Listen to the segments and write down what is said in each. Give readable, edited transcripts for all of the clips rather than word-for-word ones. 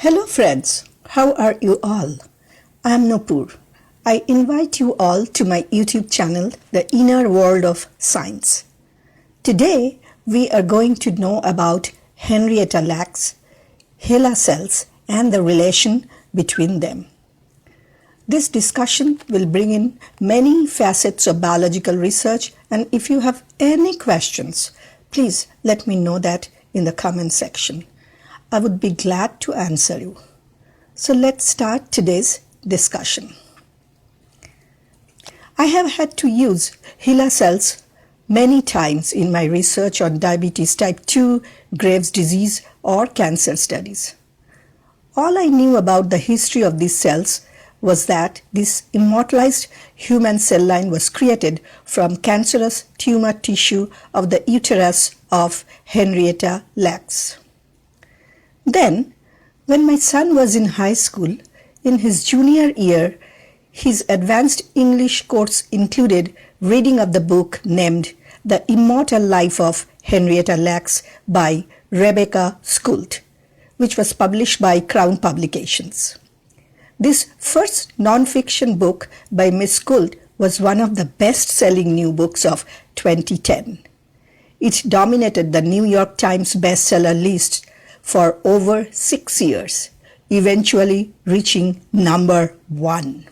Hello friends, how are you all? I am Nupur. I invite you all to my YouTube channel, The Inner World of Science. Today we are going to know about Henrietta Lacks, HeLa cells and the relation between them. This discussion will bring in many facets of biological research, and if you have any questions, please let me know that in the comment section. I would be glad to answer you. So let's start today's discussion. I have had to use HeLa cells many times in my research on diabetes type 2, Graves' disease, or cancer studies. All I knew about the history of these cells was that this immortalized human cell line was created from cancerous tumor tissue of the uterus of Henrietta Lacks. Then, when my son was in high school, in his junior year, his advanced English course included reading of the book named The Immortal Life of Henrietta Lacks by Rebecca Skuld, which was published by Crown Publications. This first non-fiction book by Miss Skuld was one of the best-selling new books of 2010. It dominated the New York Times bestseller list for over 6 years, eventually reaching number 1.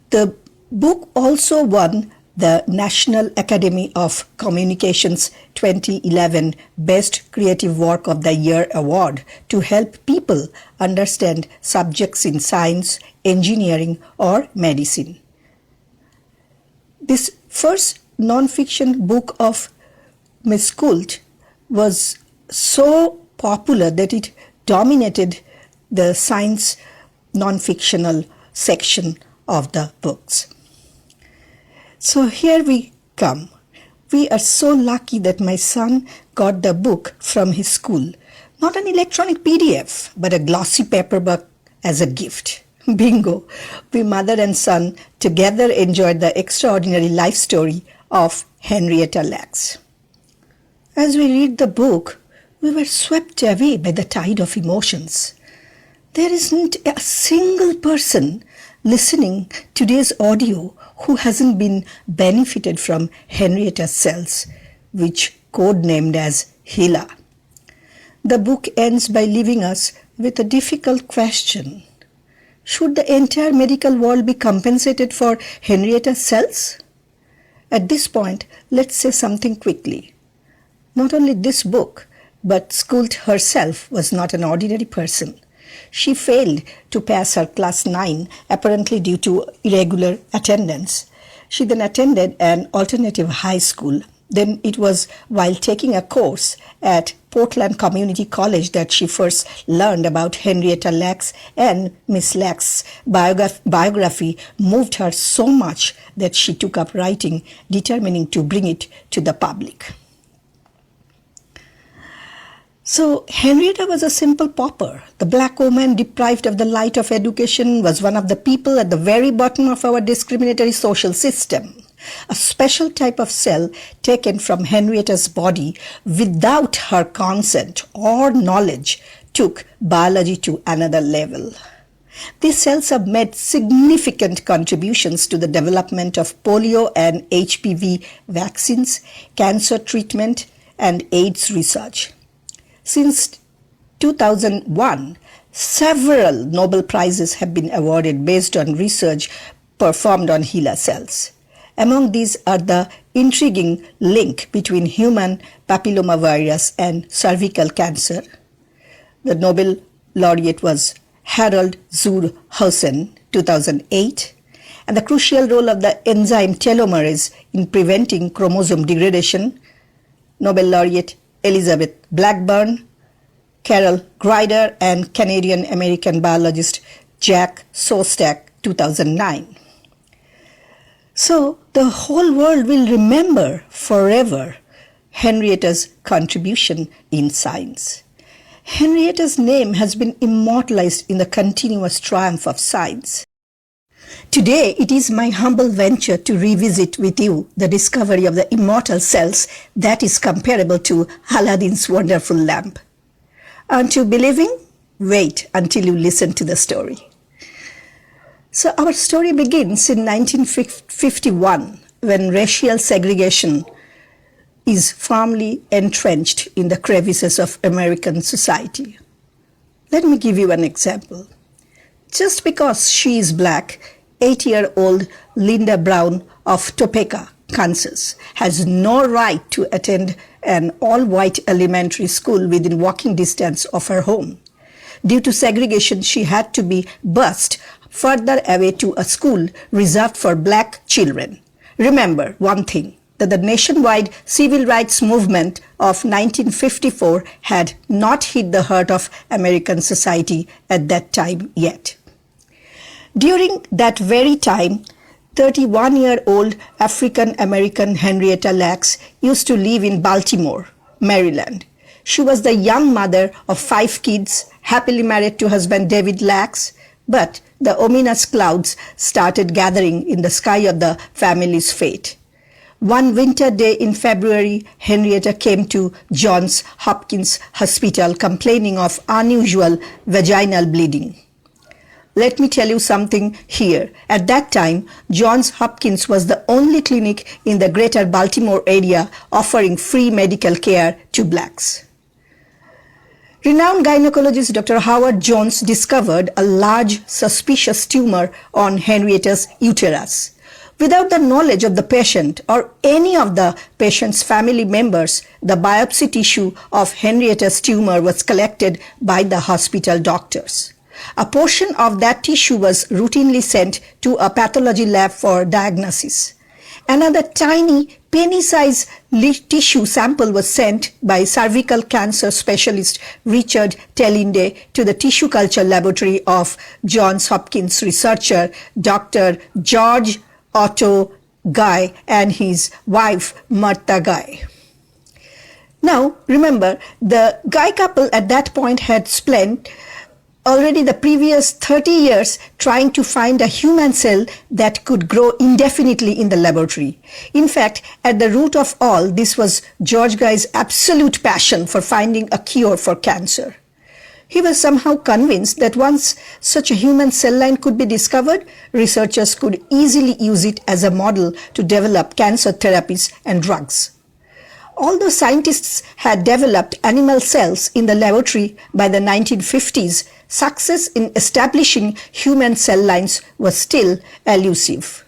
The book also won the National Academy of Communications 2011 Best Creative Work of the Year Award to help people understand subjects in science, engineering, or medicine. This first non-fiction book of Miss Skuld was so popular that it dominated the science non-fictional section of the books. So here we come. We are so lucky that my son got the book from his school. Not an electronic PDF, but a glossy paperback as a gift. Bingo! We mother and son together enjoyed the extraordinary life story of Henrietta Lacks. As we read the book, we were swept away by the tide of emotions. There isn't a single person listening to today's audio who hasn't been benefited from Henrietta's cells, which codenamed as HeLa. The book ends by leaving us with a difficult question. Should the entire medical world be compensated for Henrietta's cells? At this point, let's say something quickly. Not only this book, but Skuld herself was not an ordinary person. She failed to pass her class 9, apparently due to irregular attendance. She then attended an alternative high school. Then it was while taking a course at Portland Community College that she first learned about Henrietta Lacks, and Miss Lacks' biography moved her so much that she took up writing, determining to bring it to the public. So Henrietta was a simple pauper. The black woman deprived of the light of education was one of the people at the very bottom of our discriminatory social system. A special type of cell taken from Henrietta's body without her consent or knowledge took biology to another level. These cells have made significant contributions to the development of polio and HPV vaccines, cancer treatment, and AIDS research. Since 2001, several Nobel Prizes have been awarded based on research performed on HeLa cells. Among these are the intriguing link between human papillomavirus and cervical cancer. The Nobel laureate was Harold Zur Hausen, 2008, and the crucial role of the enzyme telomerase in preventing chromosome degradation. Nobel laureate Elizabeth Blackburn, Carol Greider, and Canadian-American biologist Jack Szostak, 2009. So the whole world will remember forever Henrietta's contribution in science. Henrietta's name has been immortalized in the continuous triumph of science. Today, it is my humble venture to revisit with you the discovery of the immortal cells that is comparable to Aladdin's wonderful lamp. Aren't you believing? Wait until you listen to the story. So our story begins in 1951 when racial segregation is firmly entrenched in the crevices of American society. Let me give you an example. Just because she is black, 8-year-old Linda Brown of Topeka, Kansas, has no right to attend an all-white elementary school within walking distance of her home. Due to segregation, she had to be bused further away to a school reserved for black children. Remember one thing, that the nationwide civil rights movement of 1954 had not hit the heart of American society at that time yet. During that very time, 31-year-old African-American Henrietta Lacks used to live in Baltimore, Maryland. She was the young mother of 5 kids, happily married to husband David Lacks, but the ominous clouds started gathering in the sky of the family's fate. One winter day in February, Henrietta came to Johns Hopkins Hospital complaining of unusual vaginal bleeding. Let me tell you something here. At that time, Johns Hopkins was the only clinic in the greater Baltimore area offering free medical care to blacks. Renowned gynecologist Dr. Howard Jones discovered a large suspicious tumor on Henrietta's uterus. Without the knowledge of the patient or any of the patient's family members, the biopsy tissue of Henrietta's tumor was collected by the hospital doctors. A portion of that tissue was routinely sent to a pathology lab for diagnosis. Another tiny penny-sized tissue sample was sent by cervical cancer specialist Richard Tellinde to the tissue culture laboratory of Johns Hopkins researcher Dr. George Otto Guy and his wife Martha Guy. Now, remember, the Guy couple at that point had spent already the previous 30 years trying to find a human cell that could grow indefinitely in the laboratory. In fact, at the root of all, this was George Guy's absolute passion for finding a cure for cancer. He was somehow convinced that once such a human cell line could be discovered, researchers could easily use it as a model to develop cancer therapies and drugs. Although scientists had developed animal cells in the laboratory by the 1950s, success in establishing human cell lines was still elusive.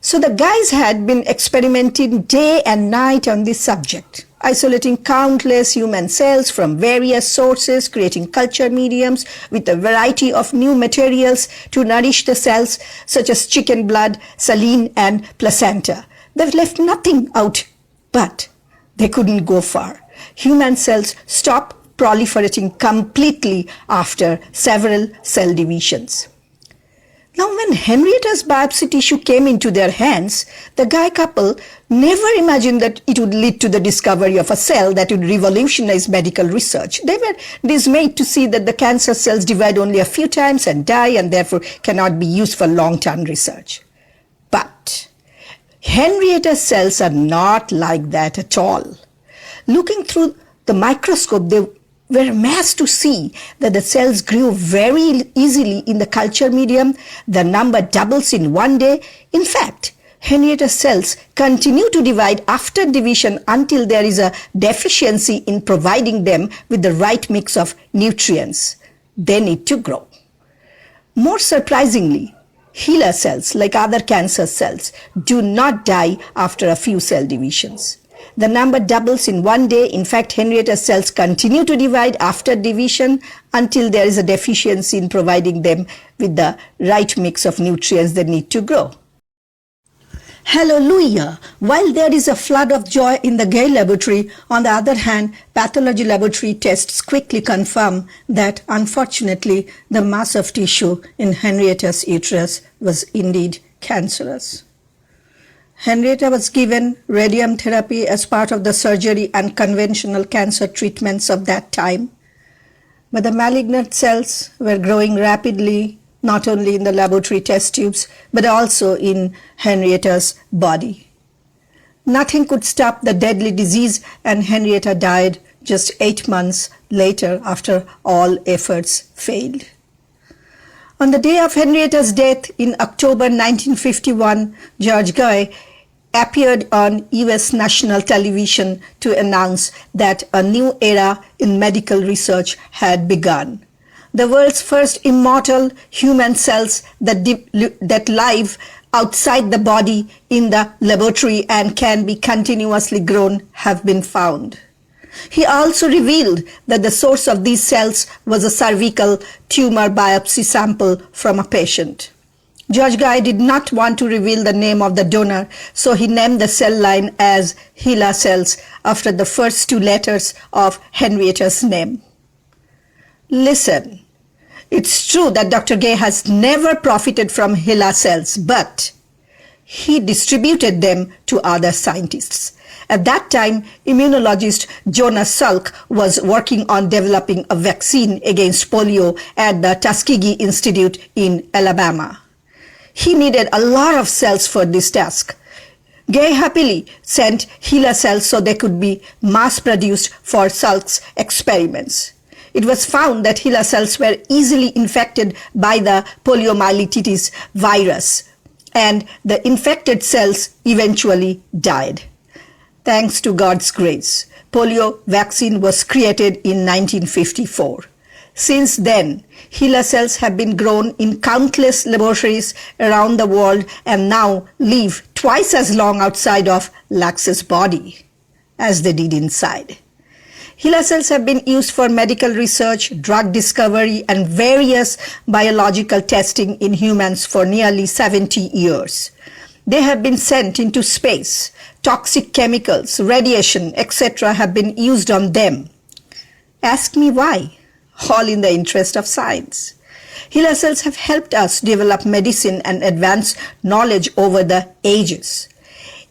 So the guys had been experimenting day and night on this subject, isolating countless human cells from various sources, creating culture mediums with a variety of new materials to nourish the cells, such as chicken blood, saline, and placenta. They've left nothing out, but they couldn't go far. Human cells stopped proliferating completely after several cell divisions. Now, when Henrietta's biopsy tissue came into their hands, the Guy couple never imagined that it would lead to the discovery of a cell that would revolutionize medical research. They were dismayed to see that the cancer cells divide only a few times and die and therefore cannot be used for long-term research. But Henrietta's cells are not like that at all. Looking through the microscope, they were amazed to see that the cells grew very easily in the culture medium. The number doubles in one day. In fact, Henrietta's cells continue to divide after division until there is a deficiency in providing them with the right mix of nutrients they need to grow. More surprisingly, HeLa cells, like other cancer cells, do not die after a few cell divisions. The number doubles in one day. In fact, Henrietta's cells continue to divide after division until there is a deficiency in providing them with the right mix of nutrients they need to grow. Hallelujah! While there is a flood of joy in the Gay laboratory, on the other hand, pathology laboratory tests quickly confirm that, unfortunately, the mass of tissue in Henrietta's uterus was indeed cancerous. Henrietta was given radium therapy as part of the surgery and conventional cancer treatments of that time. But the malignant cells were growing rapidly, not only in the laboratory test tubes, but also in Henrietta's body. Nothing could stop the deadly disease, and Henrietta died just 8 months later after all efforts failed. On the day of Henrietta's death in October 1951, George Guy appeared on US national television to announce that a new era in medical research had begun. The world's first immortal human cells that live outside the body in the laboratory and can be continuously grown have been found. He also revealed that the source of these cells was a cervical tumor biopsy sample from a patient. George Guy did not want to reveal the name of the donor, so he named the cell line as HeLa cells after the first two letters of Henrietta's name. Listen, it's true that Dr. Guy has never profited from HeLa cells, but he distributed them to other scientists. At that time, immunologist Jonas Salk was working on developing a vaccine against polio at the Tuskegee Institute in Alabama. He needed a lot of cells for this task. Guy happily sent HeLa cells so they could be mass-produced for Salk's experiments. It was found that HeLa cells were easily infected by the poliomyelitis virus, and the infected cells eventually died. Thanks to God's grace, polio vaccine was created in 1954. Since then, HeLa cells have been grown in countless laboratories around the world and now live twice as long outside of Lacks's body as they did inside. HeLa cells have been used for medical research, drug discovery, and various biological testing in humans for nearly 70 years. They have been sent into space. Toxic chemicals, radiation, etc. have been used on them. Ask me why. All in the interest of science. HeLa cells have helped us develop medicine and advance knowledge over the ages.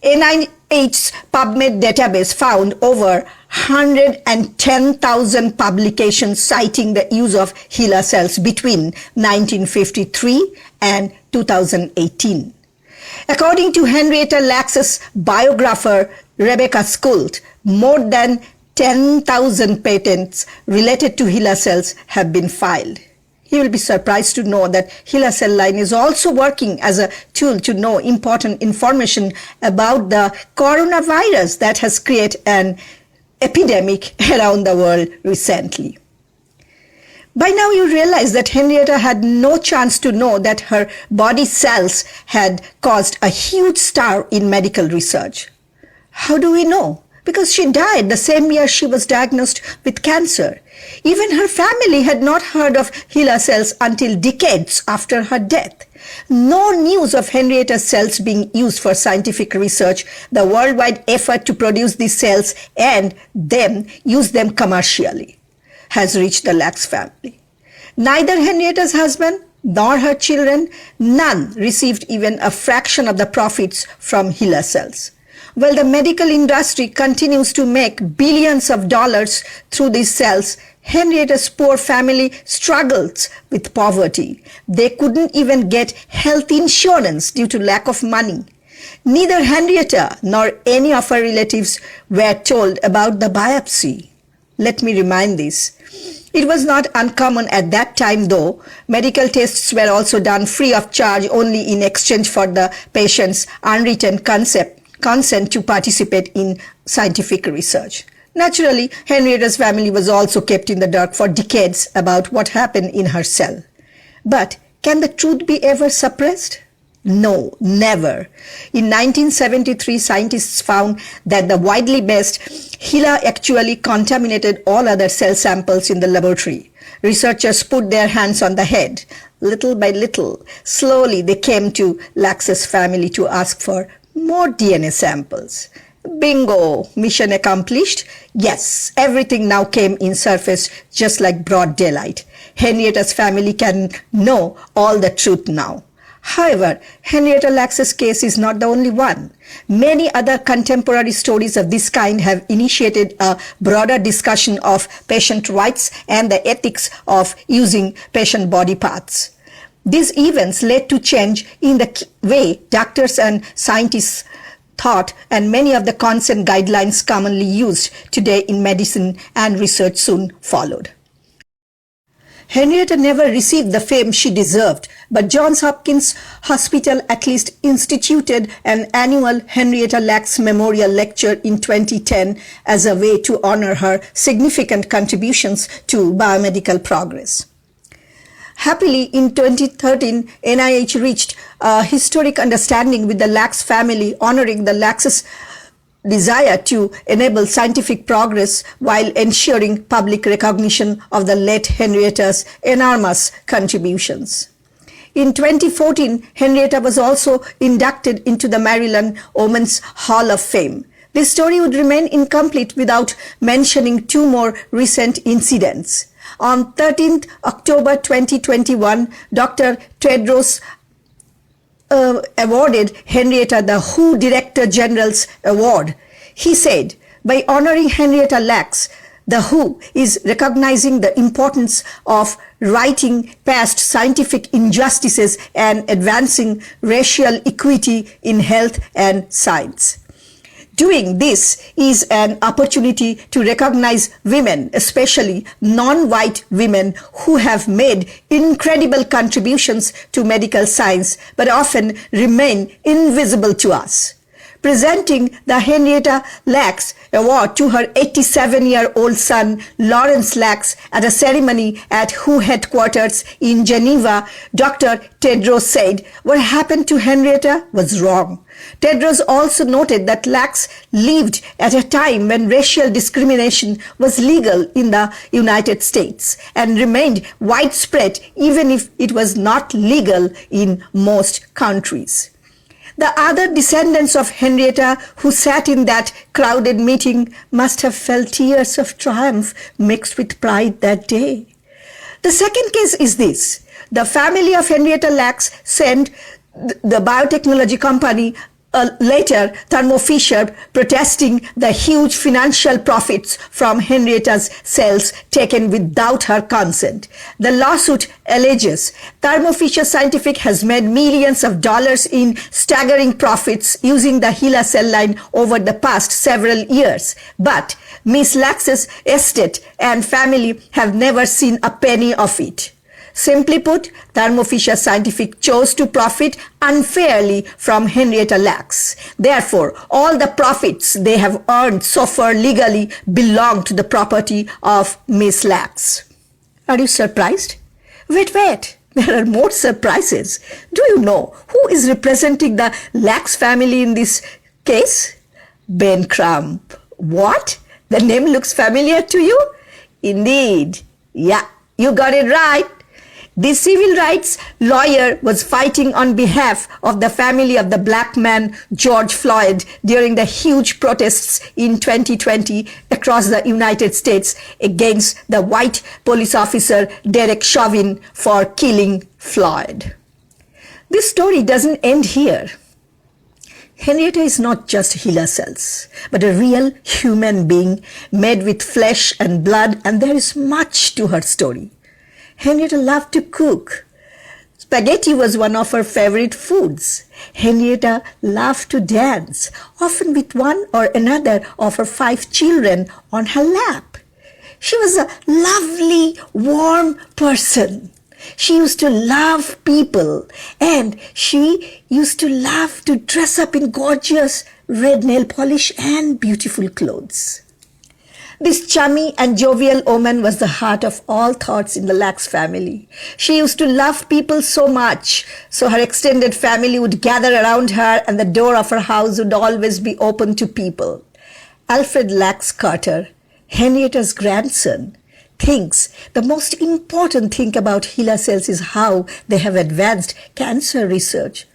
NIH's PubMed database found over 110,000 publications citing the use of HeLa cells between 1953 and 2018. According to Henrietta Lacks' biographer Rebecca Skult, more than 10,000 patents related to HeLa cells have been filed. You will be surprised to know that HeLa cell line is also working as a tool to know important information about the coronavirus that has created an epidemic around the world recently. By now you realize that Henrietta had no chance to know that her body cells had caused a huge stir in medical research. How do we know? Because she died the same year she was diagnosed with cancer. Even her family had not heard of HeLa cells until decades after her death. No news of Henrietta's cells being used for scientific research, the worldwide effort to produce these cells and then use them commercially, has reached the Lacks family. Neither Henrietta's husband nor her children, none received even a fraction of the profits from HeLa cells. While the medical industry continues to make billions of dollars through these cells, Henrietta's poor family struggles with poverty. They couldn't even get health insurance due to lack of money. Neither Henrietta nor any of her relatives were told about the biopsy. Let me remind this. It was not uncommon at that time, though. Medical tests were also done free of charge only in exchange for the patient's unwritten consent to participate in scientific research. Naturally, Henrietta's family was also kept in the dark for decades about what happened in her cell. But can the truth be ever suppressed? No, never. In 1973, scientists found that the widely based HeLa actually contaminated all other cell samples in the laboratory. Researchers put their hands on the head. Little by little, slowly they came to Lacks' family to ask for more DNA samples. Bingo! Mission accomplished? Yes, everything now came in surface just like broad daylight. Henrietta's family can know all the truth now. However, Henrietta Lacks' case is not the only one. Many other contemporary stories of this kind have initiated a broader discussion of patient rights and the ethics of using patient body parts. These events led to change in the way doctors and scientists thought and many of the consent guidelines commonly used today in medicine and research soon followed. Henrietta never received the fame she deserved, but Johns Hopkins Hospital at least instituted an annual Henrietta Lacks Memorial Lecture in 2010 as a way to honor her significant contributions to biomedical progress. Happily, in 2013, NIH reached a historic understanding with the Lacks family, honoring the Lacks' desire to enable scientific progress while ensuring public recognition of the late Henrietta's enormous contributions. In 2014, Henrietta was also inducted into the Maryland Women's Hall of Fame. This story would remain incomplete without mentioning two more recent incidents. On 13th October 2021, Dr. Tedros awarded Henrietta the WHO Director General's Award. He said, by honoring Henrietta Lacks, the WHO is recognizing the importance of righting past scientific injustices and advancing racial equity in health and science. Doing this is an opportunity to recognize women, especially non-white women, who have made incredible contributions to medical science but often remain invisible to us. Presenting the Henrietta Lacks Award to her 87-year-old son, Lawrence Lacks, at a ceremony at WHO headquarters in Geneva, Dr. Tedros said, "What happened to Henrietta was wrong." Tedros also noted that Lacks lived at a time when racial discrimination was legal in the United States and remained widespread even if it was not legal in most countries. The other descendants of Henrietta who sat in that crowded meeting must have felt tears of triumph mixed with pride that day. The second case is this. The family of Henrietta Lacks sent the biotechnology company later Thermo Fisher protesting the huge financial profits from Henrietta's cells taken without her consent. The lawsuit alleges Thermo Fisher Scientific has made millions of dollars in staggering profits using the HeLa cell line over the past several years. But Ms. Lacks's estate and family have never seen a penny of it. Simply put, Thermo Fisher Scientific chose to profit unfairly from Henrietta Lacks. Therefore, all the profits they have earned so far legally belong to the property of Ms. Lacks. Are you surprised? Wait, there are more surprises. Do you know who is representing the Lacks family in this case? Ben Crump. What? The name looks familiar to you? Indeed. Yeah, you got it right. This civil rights lawyer was fighting on behalf of the family of the black man George Floyd during the huge protests in 2020 across the United States against the white police officer Derek Chauvin for killing Floyd. This story doesn't end here. Henrietta is not just HeLa cells, but a real human being made with flesh and blood, and there is much to her story. Henrietta loved to cook. Spaghetti was one of her favorite foods. Henrietta loved to dance, often with one or another of her 5 children on her lap. She was a lovely, warm person. She used to love people, and she used to love to dress up in gorgeous red nail polish and beautiful clothes. This chummy and jovial woman was the heart of all thoughts in the Lacks family. She used to love people so much, so her extended family would gather around her and the door of her house would always be open to people. Alfred Lacks Carter, Henrietta's grandson, thinks the most important thing about HeLa cells is how they have advanced cancer research,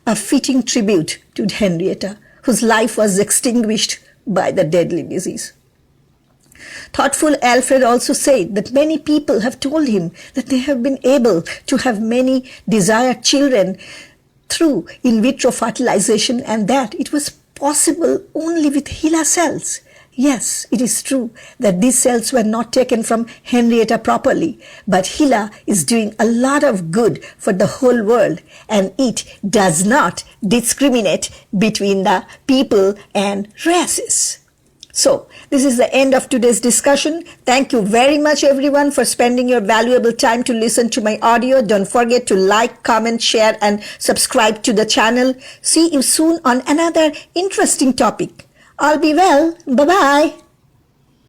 a fitting tribute to Henrietta, whose life was extinguished by the deadly disease. Thoughtful Alfred also said that many people have told him that they have been able to have many desired children through in vitro fertilization and that it was possible only with HeLa cells. Yes, it is true that these cells were not taken from Henrietta properly, but HeLa is doing a lot of good for the whole world, and it does not discriminate between the people and races. So, this is the end of today's discussion. Thank you very much everyone for spending your valuable time to listen to my audio. Don't forget to like, comment, share and subscribe to the channel. See you soon on another interesting topic. All be well. Bye-bye.